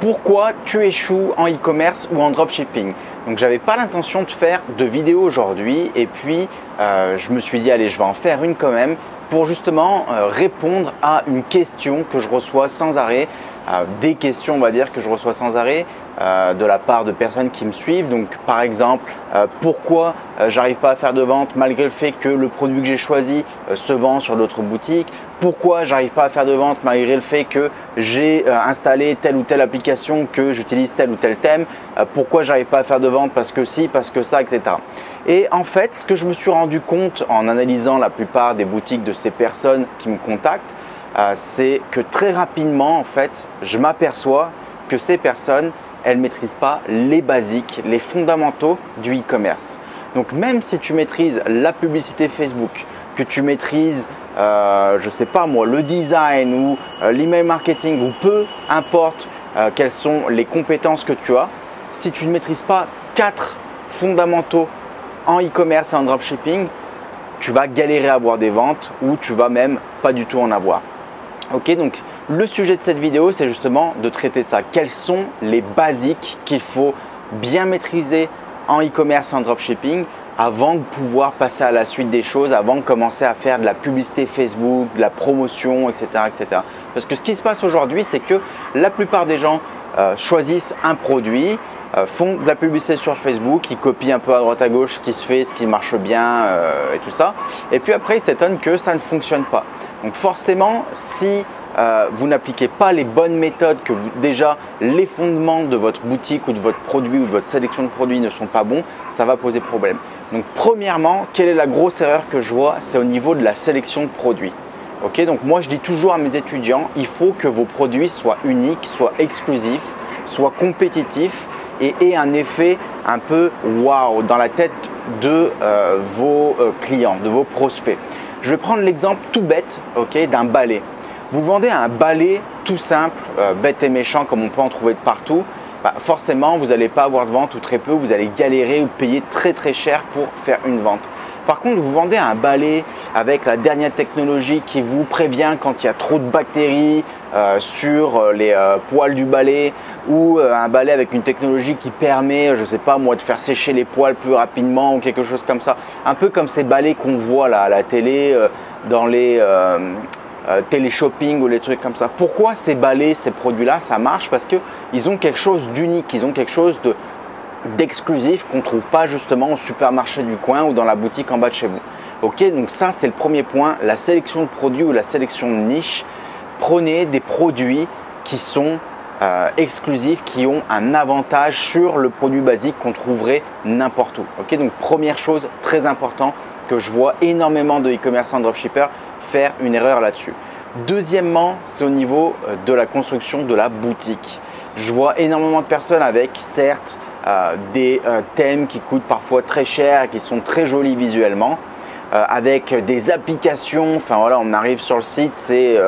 pourquoi tu échoues en e-commerce ou en dropshipping. Donc j'avais pas l'intention de faire de vidéo aujourd'hui et puis je me suis dit allez, je vais en faire une quand même pour justement répondre à une question que je reçois sans arrêt, des questions on va dire que je reçois sans arrêt de la part de personnes qui me suivent. Donc par exemple, pourquoi j'arrive pas à faire de vente malgré le fait que le produit que j'ai choisi se vend sur d'autres boutiques. Pourquoi j'arrive pas à faire de vente malgré le fait que j'ai installé telle ou telle application, que j'utilise tel ou tel thème. Pourquoi j'arrive pas à faire de vente parce que si, parce que ça, etc. Et en fait, ce que je me suis rendu compte en analysant la plupart des boutiques de ces personnes qui me contactent, c'est que très rapidement, en fait, je m'aperçois que ces personnes, elles ne maîtrisent pas les basiques, les fondamentaux du e-commerce. Donc même si tu maîtrises la publicité Facebook, que tu maîtrises, je sais pas moi, le design ou l'email marketing ou peu importe quelles sont les compétences que tu as, si tu ne maîtrises pas 4 fondamentaux en e-commerce et en dropshipping, tu vas galérer à avoir des ventes ou tu vas même pas du tout en avoir. Ok, donc le sujet de cette vidéo, c'est justement de traiter de ça. Quels sont les basiques qu'il faut bien maîtriser en e-commerce et en dropshipping avant de pouvoir passer à la suite des choses, avant de commencer à faire de la publicité Facebook, de la promotion, etc. etc. Parce que ce qui se passe aujourd'hui, c'est que la plupart des gens choisissent un produit, font de la publicité sur Facebook, ils copient un peu à droite à gauche ce qui se fait, ce qui marche bien et tout ça. Et puis après, ils s'étonnent que ça ne fonctionne pas. Donc forcément, si vous n'appliquez pas les bonnes méthodes, que déjà les fondements de votre boutique ou de votre produit ou de votre sélection de produits ne sont pas bons, ça va poser problème. Donc premièrement, quelle est la grosse erreur que je vois? C'est au niveau de la sélection de produits. Ok, donc moi je dis toujours à mes étudiants, il faut que vos produits soient uniques, soient exclusifs, soient compétitifs et aient un effet un peu waouh dans la tête de vos clients, de vos prospects. Je vais prendre l'exemple tout bête, ok, d'un balai. Vous vendez un balai tout simple, bête et méchant comme on peut en trouver de partout, forcément vous n'allez pas avoir de vente ou très peu, vous allez galérer ou payer très très cher pour faire une vente. Par contre, vous vendez un balai avec la dernière technologie qui vous prévient quand il y a trop de bactéries sur les poils du balai, ou un balai avec une technologie qui permet, je ne sais pas moi, de faire sécher les poils plus rapidement ou quelque chose comme ça. Un peu comme ces balais qu'on voit là, à la télé, dans les télé-shopping ou les trucs comme ça. Pourquoi ces balais, ces produits-là, ça marche? Parce qu'ils ont quelque chose d'unique, ils ont quelque chose d'exclusif qu'on ne trouve pas justement au supermarché du coin ou dans la boutique en bas de chez vous. Ok, donc ça c'est le premier point, la sélection de produits ou la sélection de niche. Prenez des produits qui sont exclusifs, qui ont un avantage sur le produit basique qu'on trouverait n'importe où. Ok, donc première chose très importante que je vois énormément de e-commerçants, dropshippers faire une erreur là-dessus. Deuxièmement, c'est au niveau de la construction de la boutique. Je vois énormément de personnes avec certes des thèmes qui coûtent parfois très cher et qui sont très jolis visuellement, avec des applications. Enfin voilà, on arrive sur le site, c'est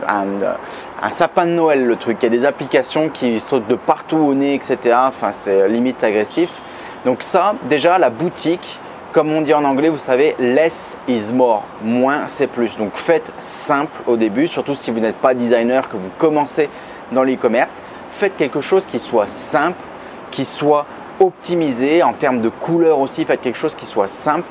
un sapin de Noël le truc. Il y a des applications qui sautent de partout au nez, etc. Enfin, c'est limite agressif. Donc ça, déjà la boutique, comme on dit en anglais, vous savez, less is more, moins c'est plus. Donc faites simple au début, surtout si vous n'êtes pas designer, que vous commencez dans l'e-commerce. Faites quelque chose qui soit simple, qui soit optimisé en termes de couleurs aussi. Faites quelque chose qui soit simple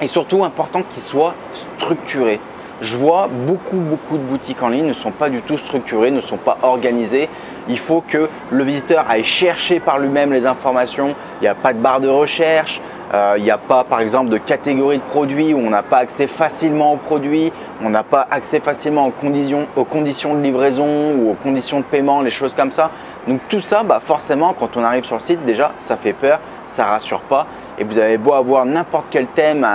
et surtout important, qui soit structuré. Je vois beaucoup de boutiques en ligne ne sont pas du tout structurées, ne sont pas organisées. Il faut que le visiteur aille chercher par lui-même les informations. Il n'y a pas de barre de recherche. Il n'y a pas par exemple de catégorie de produits où on n'a pas accès facilement aux produits, on n'a pas accès facilement aux conditions de livraison ou aux conditions de paiement, les choses comme ça. Donc tout ça, forcément quand on arrive sur le site, déjà ça fait peur, ça rassure pas. Et vous avez beau avoir n'importe quel thème,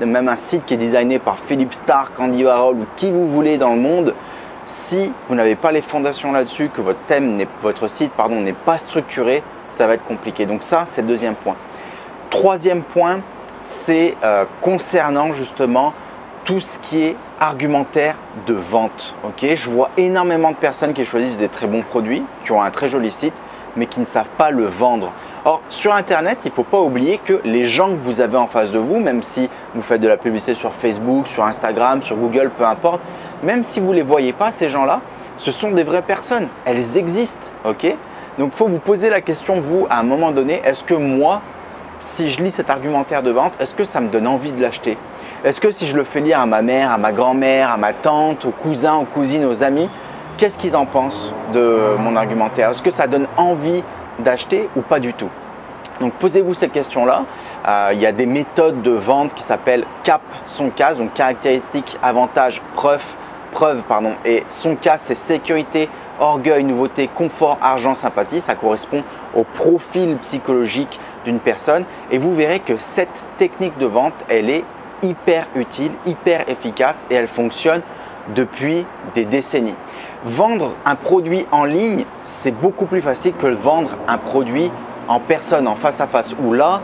même un site qui est designé par Philippe Stark, Andy Warhol ou qui vous voulez dans le monde, si vous n'avez pas les fondations là-dessus, que votre site n'est pas structuré, ça va être compliqué. Donc ça, c'est le deuxième point. Troisième point, c'est concernant justement tout ce qui est argumentaire de vente. Okay, je vois énormément de personnes qui choisissent des très bons produits, qui ont un très joli site, mais qui ne savent pas le vendre. Or, sur Internet, il ne faut pas oublier que les gens que vous avez en face de vous, même si vous faites de la publicité sur Facebook, sur Instagram, sur Google, peu importe, même si vous ne les voyez pas, ces gens-là, Ce sont des vraies personnes, elles existent, ok? Donc il faut vous poser la question, vous, à un moment donné, est-ce que moi, si je lis cet argumentaire de vente, est-ce que ça me donne envie de l'acheter? Est-ce que si je le fais lire à ma mère, à ma grand-mère, à ma tante, aux cousins, aux cousines, aux amis, qu'est-ce qu'ils en pensent de mon argumentaire? Est-ce que ça donne envie d'acheter ou pas du tout? Donc posez-vous cette question-là. Il y a des méthodes de vente qui s'appellent CAP, son case, donc caractéristiques, avantages, preuve, et son case c'est sécurité, orgueil, nouveauté, confort, argent, sympathie. Ça correspond au profil psychologique d'une personne et vous verrez que cette technique de vente, elle est hyper utile, hyper efficace et elle fonctionne depuis des décennies. Vendre un produit en ligne, c'est beaucoup plus facile que de vendre un produit en personne, en face à face, où là,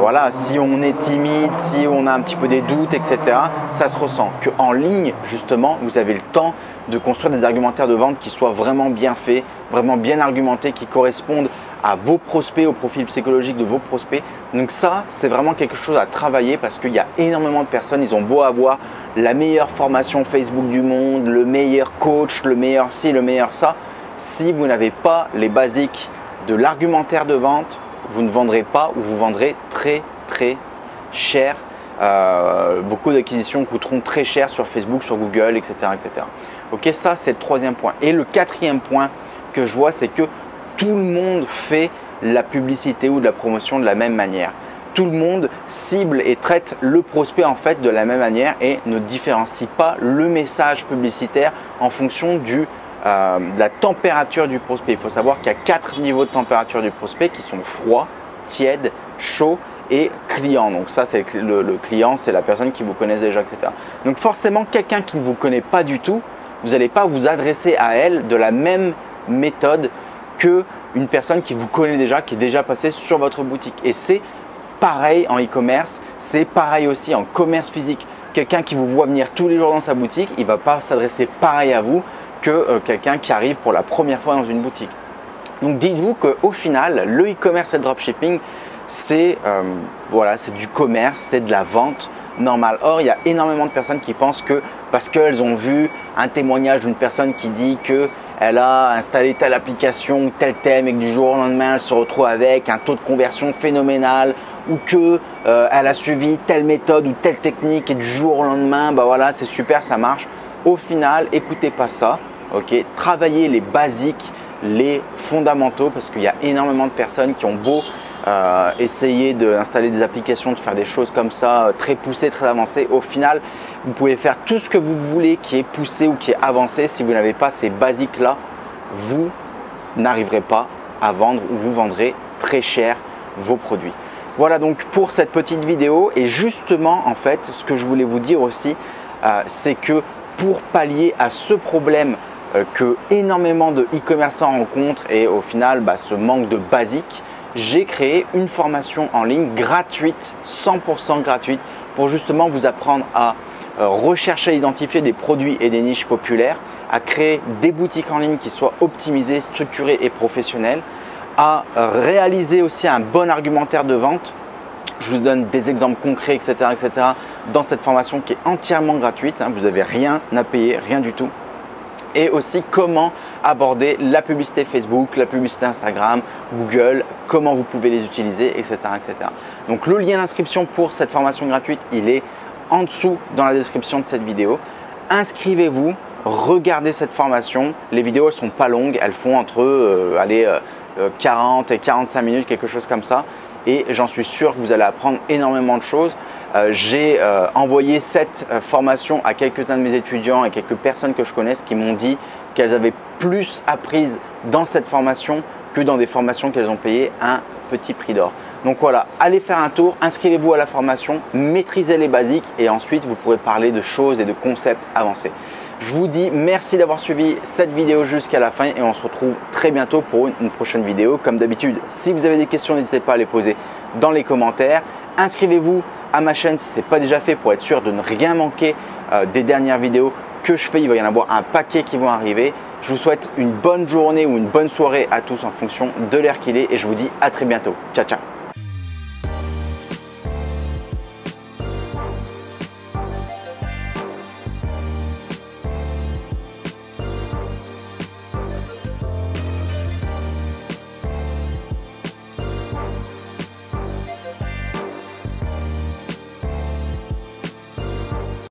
voilà, si on est timide, si on a un petit peu des doutes, etc., ça se ressent. Qu'en ligne, justement, vous avez le temps de construire des argumentaires de vente qui soient vraiment bien faits, vraiment bien argumentés, qui correspondent à vos prospects, au profil psychologique de vos prospects. Donc ça, c'est vraiment quelque chose à travailler parce qu'il y a énormément de personnes, ils ont beau avoir la meilleure formation Facebook du monde, le meilleur coach, le meilleur ci, le meilleur ça. Si vous n'avez pas les basiques de l'argumentaire de vente, vous ne vendrez pas ou vous vendrez très cher. Vos coûts d'acquisition coûteront très cher sur Facebook, sur Google, etc. etc. Ok, ça c'est le troisième point. Et le quatrième point que je vois, c'est que tout le monde fait la publicité ou de la promotion de la même manière. Tout le monde cible et traite le prospect en fait de la même manière et ne différencie pas le message publicitaire en fonction de la température du prospect. Il faut savoir qu'il y a 4 niveaux de température du prospect qui sont froid, tiède, chaud et client. Donc ça, c'est le client, c'est la personne qui vous connaît déjà, etc. Donc forcément, quelqu'un qui ne vous connaît pas du tout, vous n'allez pas vous adresser à elle de la même méthode qu'une personne qui vous connaît déjà, qui est déjà passée sur votre boutique. Et c'est pareil en e-commerce, c'est pareil aussi en commerce physique. Quelqu'un qui vous voit venir tous les jours dans sa boutique, il ne va pas s'adresser pareil à vous que quelqu'un qui arrive pour la première fois dans une boutique. Donc dites-vous qu'au final, le e-commerce et le dropshipping, c'est voilà, c'est du commerce, c'est de la vente normale. Or, il y a énormément de personnes qui pensent que parce qu'elles ont vu un témoignage d'une personne qui dit qu'elle a installé telle application ou tel thème et que du jour au lendemain, elle se retrouve avec un taux de conversion phénoménal ou qu'elle a suivi telle méthode ou telle technique et du jour au lendemain, bah voilà, c'est super, ça marche. Au final, écoutez pas ça. Okay, travaillez les basiques, les fondamentaux parce qu'il y a énormément de personnes qui ont beau essayer d'installer des applications, de faire des choses comme ça très poussées, très avancées. Au final, vous pouvez faire tout ce que vous voulez qui est poussé ou qui est avancé. Si vous n'avez pas ces basiques-là, vous n'arriverez pas à vendre ou vous vendrez très cher vos produits. Voilà donc pour cette petite vidéo. Et justement, en fait, ce que je voulais vous dire aussi, c'est que pour pallier à ce problème que énormément de e-commerçants rencontrent et au final ce manque de basique, j'ai créé une formation en ligne gratuite, 100% gratuite pour justement vous apprendre à rechercher et identifier des produits et des niches populaires, à créer des boutiques en ligne qui soient optimisées, structurées et professionnelles, à réaliser aussi un bon argumentaire de vente. Je vous donne des exemples concrets, etc., dans cette formation qui est entièrement gratuite. Vous n'avez rien à payer, rien du tout. Et aussi comment aborder la publicité Facebook, la publicité Instagram, Google, comment vous pouvez les utiliser, etc. Donc le lien d'inscription pour cette formation gratuite, il est en dessous dans la description de cette vidéo. Inscrivez-vous, regardez cette formation. Les vidéos elles sont pas longues, elles font entre 40 et 45 minutes, quelque chose comme ça. Et j'en suis sûr que vous allez apprendre énormément de choses. J'ai envoyé cette formation à quelques-uns de mes étudiants et quelques personnes que je connaisse qui m'ont dit qu'elles avaient plus appris dans cette formation que dans des formations qu'elles ont payées un petit prix d'or. Donc voilà, allez faire un tour, inscrivez-vous à la formation, maîtrisez les basiques et ensuite vous pourrez parler de choses et de concepts avancés. Je vous dis merci d'avoir suivi cette vidéo jusqu'à la fin et on se retrouve très bientôt pour une prochaine vidéo. Comme d'habitude, si vous avez des questions, n'hésitez pas à les poser dans les commentaires. Inscrivez-vous à ma chaîne si ce n'est pas déjà fait pour être sûr de ne rien manquer des dernières vidéos que je fais. Il va y en avoir un paquet qui vont arriver. Je vous souhaite une bonne journée ou une bonne soirée à tous en fonction de l'heure qu'il est et je vous dis à très bientôt. Ciao, ciao.